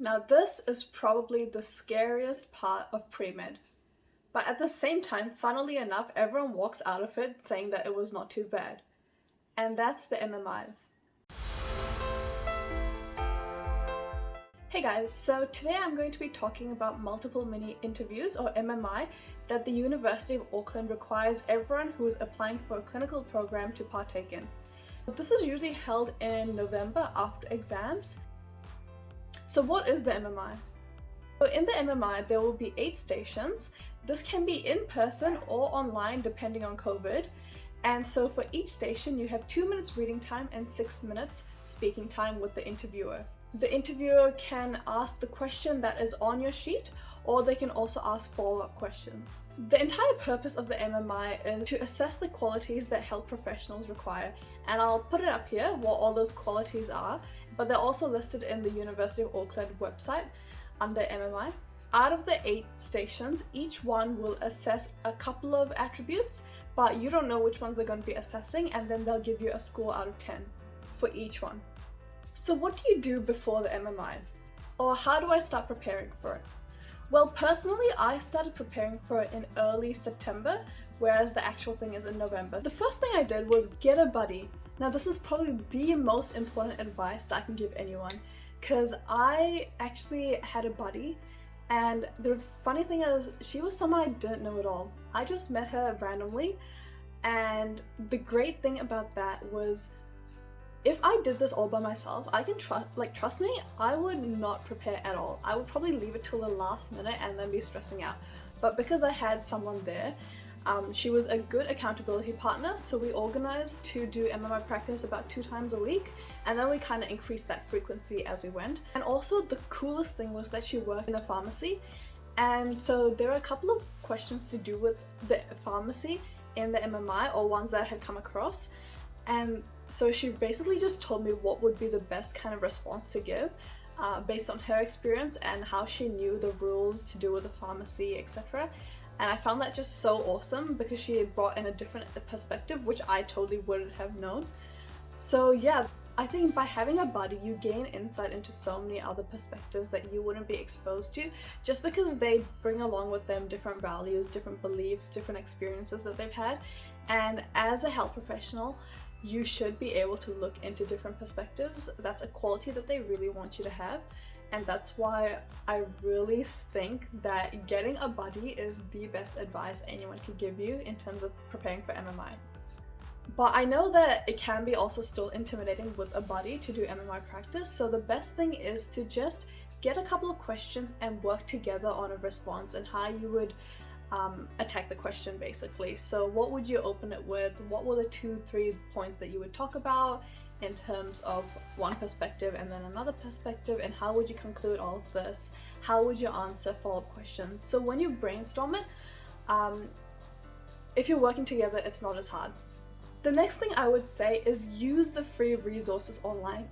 Now this is probably the scariest part of pre-med. But at the same time, funnily enough, everyone walks out of it saying that it was not too bad. And that's the MMIs. Hey guys, so today I'm going to be talking about multiple mini interviews, or MMI, that the University of Auckland requires everyone who is applying for a clinical program to partake in. This is usually held in November after exams. So what is the MMI? So in the MMI, there will be 8 stations. This can be in person or online depending on COVID. And so for each station, you have 2 minutes reading time and 6 minutes speaking time with the interviewer. The interviewer can ask the question that is on your sheet, or they can also ask follow-up questions. The entire purpose of the MMI is to assess the qualities that health professionals require, and I'll put it up here what all those qualities are, but they're also listed in the University of Auckland website under MMI. Out of the 8 stations, each one will assess a couple of attributes, but you don't know which ones they're going to be assessing, and then they'll give you a score out of 10 for each one. So what do you do before the MMI? Or how do I start preparing for it? Well, personally, I started preparing for it in early September, whereas the actual thing is in November. The first thing I did was get a buddy. Now this is probably the most important advice that I can give anyone, because I actually had a buddy, and the funny thing is she was someone I didn't know at all. I just met her randomly, and the great thing about that was if I did this all by myself, I can trust me, I would not prepare at all. I would probably leave it till the last minute and then be stressing out. But because I had someone there, she was a good accountability partner, so we organized to do MMI practice about 2 times a week, and then we kind of increased that frequency as we went. And also the coolest thing was that she worked in a pharmacy, and so there are a couple of questions to do with the pharmacy in the MMI, or ones that I had come across. And so she basically just told me what would be the best kind of response to give based on her experience and how she knew the rules to do with the pharmacy, etc. And I found that just so awesome because she had brought in a different perspective, which I totally wouldn't have known. So yeah, I think by having a buddy, you gain insight into so many other perspectives that you wouldn't be exposed to, just because they bring along with them different values, different beliefs, different experiences that they've had. And as a health professional, you should be able to look into different perspectives. That's a quality that they really want you to have. And that's why I really think that getting a buddy is the best advice anyone could give you in terms of preparing for MMI. But I know that it can be also still intimidating with a buddy to do MMI practice, so the best thing is to just get a couple of questions and work together on a response and how you would attack the question basically. So what would you open it with? What were the 2-3 points that you would talk about in terms of one perspective and then another perspective, and how would you conclude all of this? How would you answer follow-up questions? So when you brainstorm it, if you're working together, it's not as hard. The next thing I would say is use the free resources online.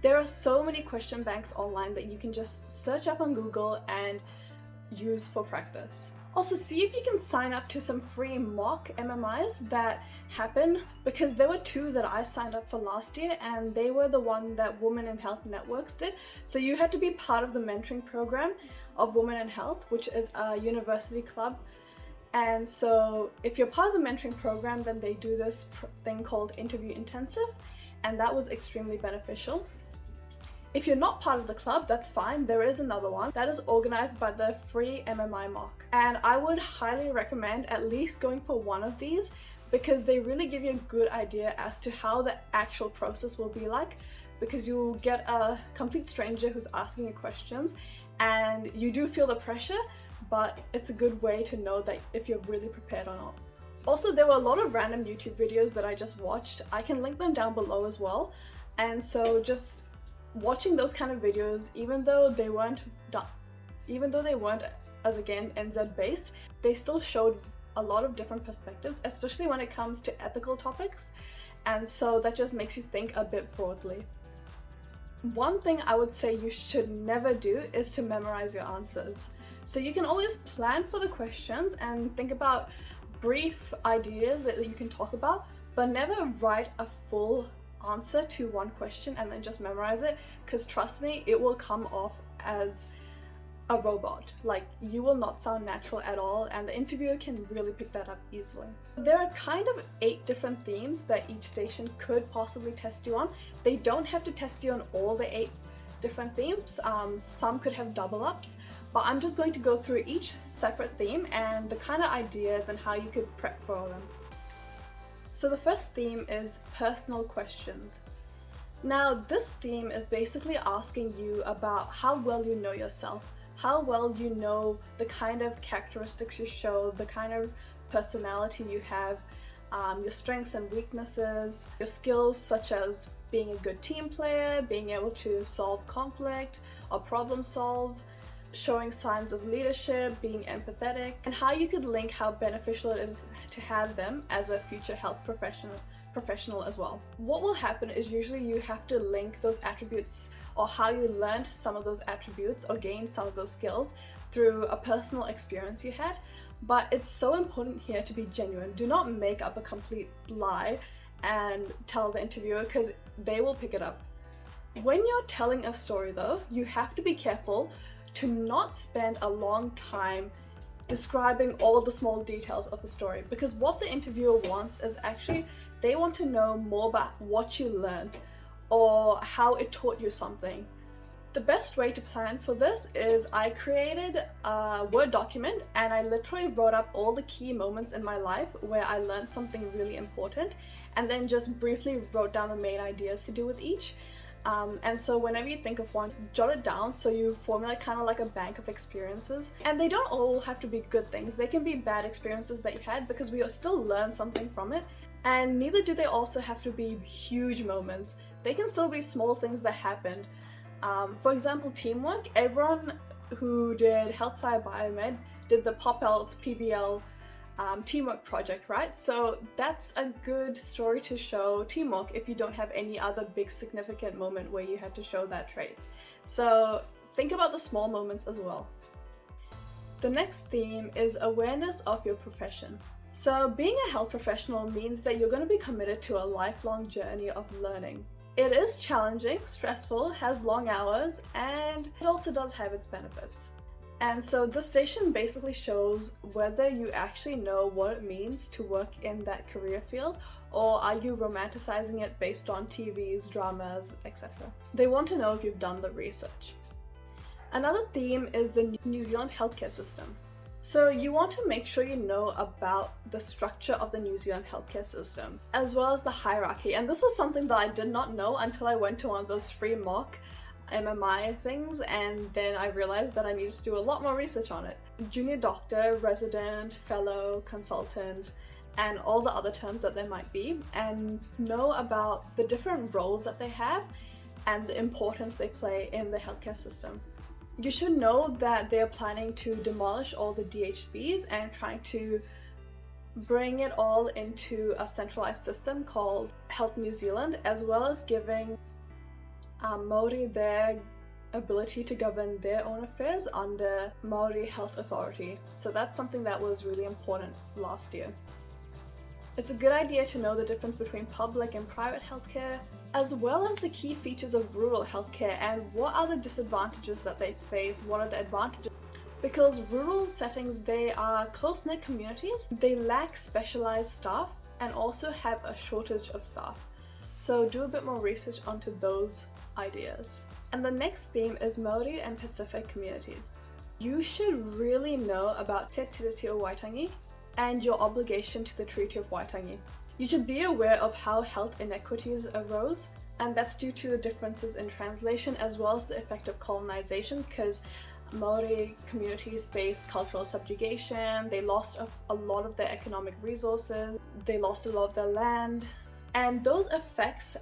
There are so many question banks online that you can just search up on Google and use for practice. Also, see if you can sign up to some free mock MMIs that happen, because there were 2 that I signed up for last year, and they were the one that Women in Health Networks did. So you had to be part of the mentoring program of Women in Health, which is a university club. And so if you're part of the mentoring program, then they do this thing called Interview Intensive, and that was extremely beneficial. If you're not part of the club, that's fine. There is another one that is organized by the free MMI mock. And I would highly recommend at least going for one of these, because they really give you a good idea as to how the actual process will be like, because you'll get a complete stranger who's asking you questions, and you do feel the pressure, but it's a good way to know that if you're really prepared or not. Also, there were a lot of random YouTube videos that I just watched. I can link them down below as well. And so just watching those kind of videos, even though they weren't as again NZ based, they still showed a lot of different perspectives, especially when it comes to ethical topics, and so that just makes you think a bit broadly. One thing I would say you should never do is to memorize your answers. So you can always plan for the questions and think about brief ideas that you can talk about, but never write a full answer to one question and then just memorize it, because trust me, it will come off as a robot. Like, you will not sound natural at all, and the interviewer can really pick that up easily. There are kind of 8 different themes that each station could possibly test you on. They don't have to test you on all the 8 different themes. Some could have double ups, but I'm just going to go through each separate theme and the kind of ideas and how you could prep for them. So the first theme is personal questions. Now, this theme is basically asking you about how well you know yourself, how well you know the kind of characteristics you show, the kind of personality you have, your strengths and weaknesses, your skills such as being a good team player, being able to solve conflict or problem solve, showing signs of leadership, being empathetic, and how you could link how beneficial it is to have them as a future health professional as well. What will happen is usually you have to link those attributes or how you learned some of those attributes or gained some of those skills through a personal experience you had. But it's so important here to be genuine. Do not make up a complete lie and tell the interviewer, because they will pick it up. When you're telling a story though, you have to be careful to not spend a long time describing all the small details of the story, because what the interviewer wants is actually they want to know more about what you learned or how it taught you something. The best way to plan for this is I created a Word document and I literally wrote up all the key moments in my life where I learned something really important, and then just briefly wrote down the main ideas to do with each. And so whenever you think of one, jot it down so you formulate kind of like a bank of experiences. And they don't all have to be good things. They can be bad experiences that you had, because we still learn something from it. And neither do they also have to be huge moments. They can still be small things that happened. For example, teamwork. Everyone who did Health Sci Biomed did the Pop Health PBL teamwork project, right? So that's a good story to show teamwork if you don't have any other big significant moment where you had to show that trait. So think about the small moments as well. The next theme is awareness of your profession. So being a health professional means that you're going to be committed to a lifelong journey of learning. It is challenging, stressful, has long hours, and it also does have its benefits. And so this station basically shows whether you actually know what it means to work in that career field, or are you romanticizing it based on TVs, dramas, etc. They want to know if you've done the research. Another theme is the New Zealand healthcare system. So you want to make sure you know about the structure of the New Zealand healthcare system, as well as the hierarchy. And this was something that I did not know until I went to one of those free mock MMI things, and then I realized that I needed to do a lot more research on it. Junior doctor, resident, fellow, consultant, and all the other terms that there might be, and know about the different roles that they have and the importance they play in the healthcare system. You should know that they're planning to demolish all the DHBs and trying to bring it all into a centralized system called Health New Zealand, as well as giving Māori their ability to govern their own affairs under Māori Health Authority. So that's something that was really important last year. It's a good idea to know the difference between public and private healthcare, as well as the key features of rural healthcare and what are the disadvantages that they face, what are the advantages. Because rural settings, they are close-knit communities, they lack specialized staff and also have a shortage of staff. So do a bit more research onto those ideas. And the next theme is Māori and Pacific communities. You should really know about Te Tiriti o Waitangi and your obligation to the Treaty of Waitangi. You should be aware of how health inequities arose, and that's due to the differences in translation as well as the effect of colonization, because Māori communities faced cultural subjugation, they lost a lot of their economic resources, they lost a lot of their land, and those effects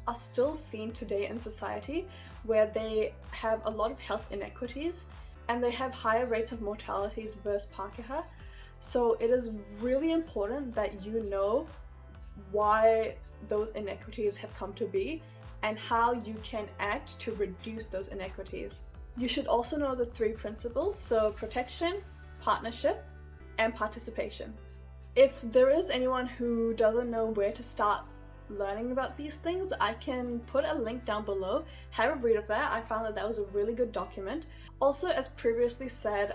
are still seen today in society, where they have a lot of health inequities and they have higher rates of mortalities versus Pākehā. So it is really important that you know why those inequities have come to be and how you can act to reduce those inequities. You should also know the 3 principles, so protection, partnership, and participation. If there is anyone who doesn't know where to start learning about these things, I can put a link down below. Have a read of that. I found that was a really good document. Also, as previously said,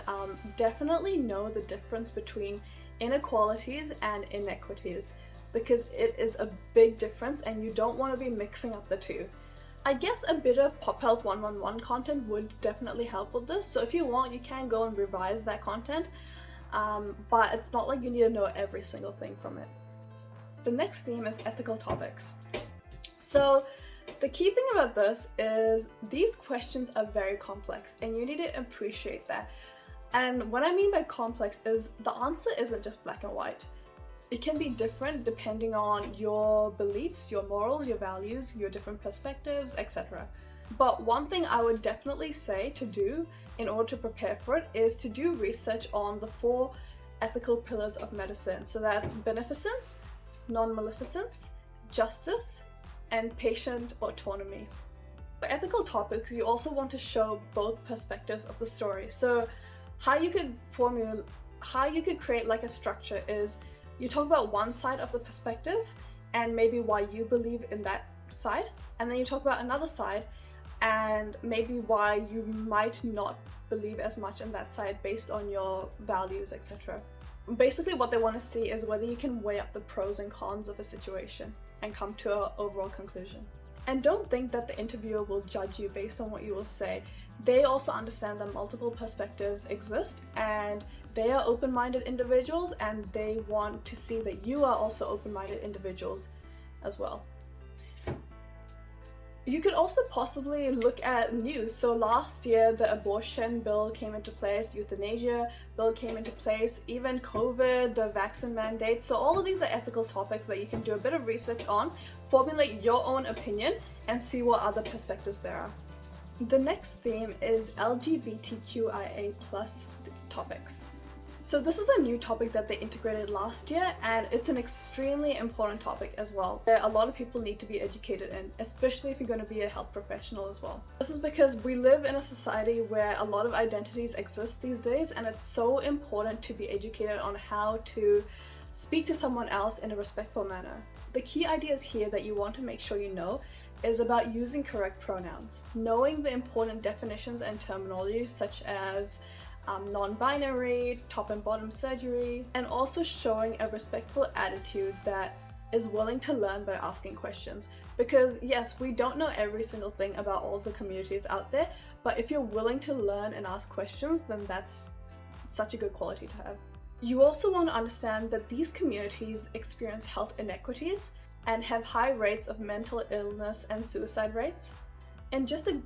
definitely know the difference between inequalities and inequities, because it is a big difference and you don't want to be mixing up the two. I guess a bit of Pop Health 111 content would definitely help with this, so if you want, you can go and revise that content, but it's not like you need to know every single thing from it. The next theme is ethical topics. So the key thing about this is these questions are very complex and you need to appreciate that. And what I mean by complex is the answer isn't just black and white. It can be different depending on your beliefs, your morals, your values, your different perspectives, etc. But one thing I would definitely say to do in order to prepare for it is to do research on the 4 ethical pillars of medicine. So that's beneficence, non-maleficence, justice, and patient autonomy. For ethical topics, you also want to show both perspectives of the story. So how you could create like a structure is you talk about one side of the perspective and maybe why you believe in that side, and then you talk about another side and maybe why you might not believe as much in that side based on your values, etc. Basically what they want to see is whether you can weigh up the pros and cons of a situation and come to an overall conclusion. And don't think that the interviewer will judge you based on what you will say. They also understand that multiple perspectives exist and they are open-minded individuals, and they want to see that you are also open-minded individuals as well. You could also possibly look at news. So last year the abortion bill came into place, euthanasia bill came into place, even COVID, the vaccine mandate. So all of these are ethical topics that you can do a bit of research on, formulate your own opinion, and see what other perspectives there are. The next theme is LGBTQIA+ topics. So this is a new topic that they integrated last year, and it's an extremely important topic as well. A lot of people need to be educated in, especially if you're going to be a health professional as well. This is because we live in a society where a lot of identities exist these days, and it's so important to be educated on how to speak to someone else in a respectful manner. The key ideas here that you want to make sure you know is about using correct pronouns, knowing the important definitions and terminologies such as non-binary, top and bottom surgery, and also showing a respectful attitude that is willing to learn by asking questions. Because yes, we don't know every single thing about all of the communities out there, but if you're willing to learn and ask questions, then that's such a good quality to have. You also want to understand that these communities experience health inequities and have high rates of mental illness and suicide rates, and just the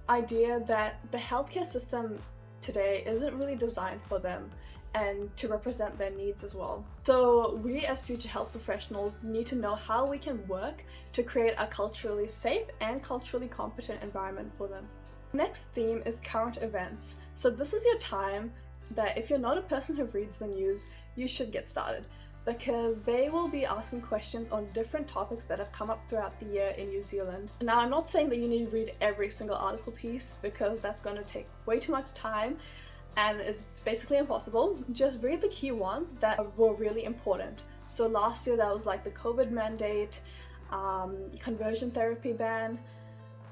idea that the healthcare system today isn't really designed for them and to represent their needs as well. So we as future health professionals need to know how we can work to create a culturally safe and culturally competent environment for them. Next theme is current events. So this is your time that if you're not a person who reads the news, you should get started, because they will be asking questions on different topics that have come up throughout the year in New Zealand. Now, I'm not saying that you need to read every single article piece, because that's going to take way too much time and is basically impossible. Just read the key ones that were really important. So last year that was like the COVID mandate, conversion therapy ban,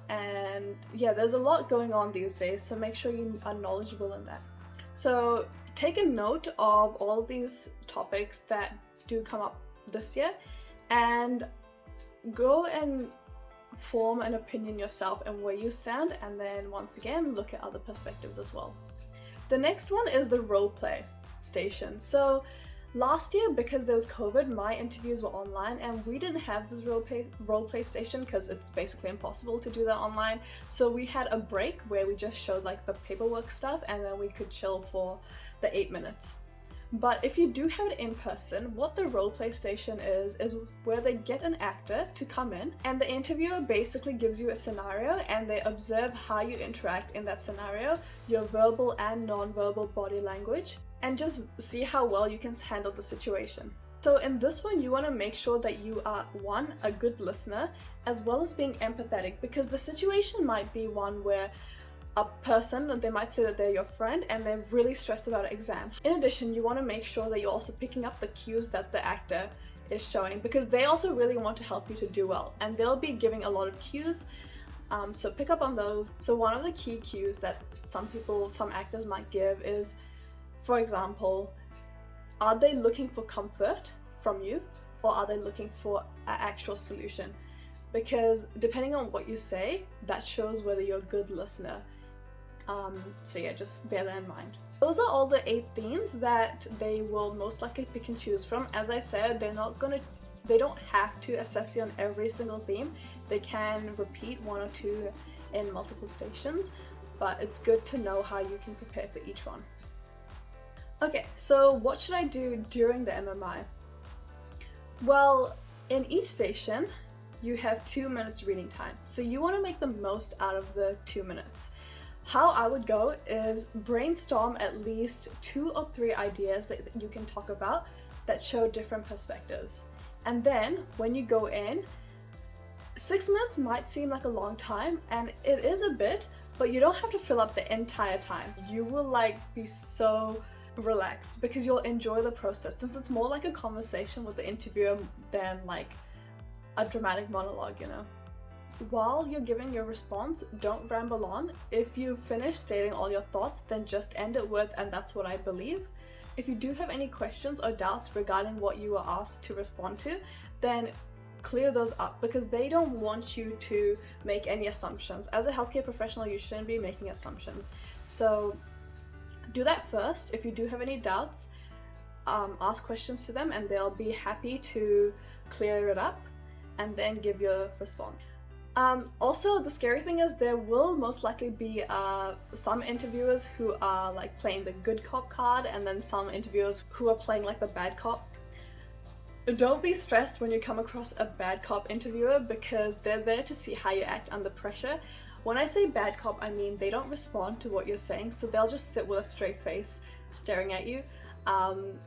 and yeah, there's a lot going on these days, so make sure you are knowledgeable in that. So take a note of all of these topics that do come up this year and go and form an opinion yourself and where you stand, and then once again look at other perspectives as well. The next one is the role play station. So last year, because there was COVID, my interviews were online and we didn't have this role play station because it's basically impossible to do that online. So we had a break where we just showed like the paperwork stuff, and then we could chill for the 8 minutes. But if you do have it in person, what the role play station is where they get an actor to come in, and the interviewer basically gives you a scenario and they observe how you interact in that scenario, your verbal and non-verbal body language, and just see how well you can handle the situation. So in this one, you want to make sure that you are, one, a good listener, as well as being empathetic, because the situation might be one where a person, they might say that they're your friend and they're really stressed about an exam. In addition, you want to make sure that you're also picking up the cues that the actor is showing, because they also really want to help you to do well, and they'll be giving a lot of cues, so pick up on those. So one of the key cues that some actors might give is, for example, are they looking for comfort from you, or are they looking for an actual solution? Because depending on what you say, that shows whether you're a good listener. So yeah, just bear that in mind. Those are all the 8 themes that they will most likely pick and choose from. As I said, they don't have to assess you on every single theme. They can repeat 1 or 2 in multiple stations, but it's good to know how you can prepare for each one. Okay, so what should I do during the MMI? Well, in each station, you have 2 minutes reading time, so you want to make the most out of the 2 minutes. How I would go is brainstorm at least 2 or 3 ideas that you can talk about that show different perspectives. And then when you go in, 6 minutes might seem like a long time, and it is a bit, but you don't have to fill up the entire time. You will be so relaxed because you'll enjoy the process, since it's more like a conversation with the interviewer than like a dramatic monologue, you know. While you're giving your response, don't ramble on. If you finish stating all your thoughts, then just end it with, "and that's what I believe." If you do have any questions or doubts regarding what you were asked to respond to, then clear those up, because they don't want you to make any assumptions. As a healthcare professional, you shouldn't be making assumptions. So do that first. If you do have any doubts, ask questions to them and they'll be happy to clear it up, and then give your response. Also, the scary thing is there will most likely be some interviewers who are playing the good cop card, and then some interviewers who are playing the bad cop. Don't be stressed when you come across a bad cop interviewer, because they're there to see how you act under pressure. When I say bad cop, I mean they don't respond to what you're saying, so they'll just sit with a straight face staring at you.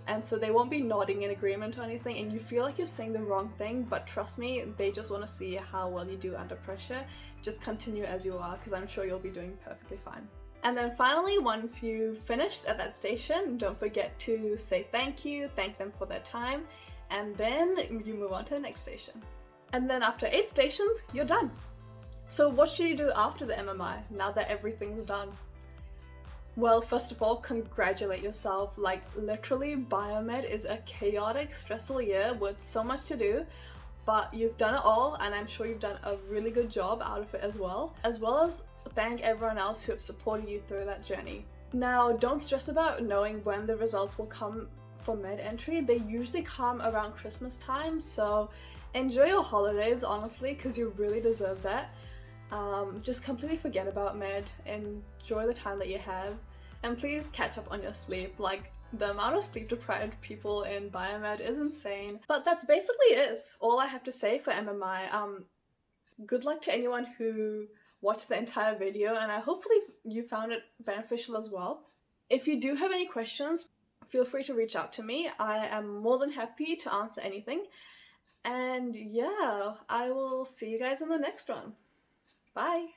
And so they won't be nodding in agreement or anything, and you feel like you're saying the wrong thing, but trust me, they just want to see how well you do under pressure. Just continue as you are, because I'm sure you'll be doing perfectly fine. And then finally, once you've finished at that station, don't forget to say thank you, thank them for their time, and then you move on to the next station. And then after 8 stations, you're done. So what should you do after the MMI, now that everything's done? Well, first of all, congratulate yourself. Literally, biomed is a chaotic, stressful year with so much to do, but you've done it all, and I'm sure you've done a really good job out of it as well as thank everyone else who have supported you through that journey. Now, don't stress about knowing when the results will come for med entry. They usually come around Christmas time, so enjoy your holidays, honestly, because you really deserve that. Just completely forget about med, enjoy the time that you have, and please catch up on your sleep. The amount of sleep deprived people in biomed is insane. But that's basically it, all I have to say for MMI. Good luck to anyone who watched the entire video, and hopefully you found it beneficial as well. If you do have any questions, feel free to reach out to me. I am more than happy to answer anything. And yeah, I will see you guys in the next one. Bye!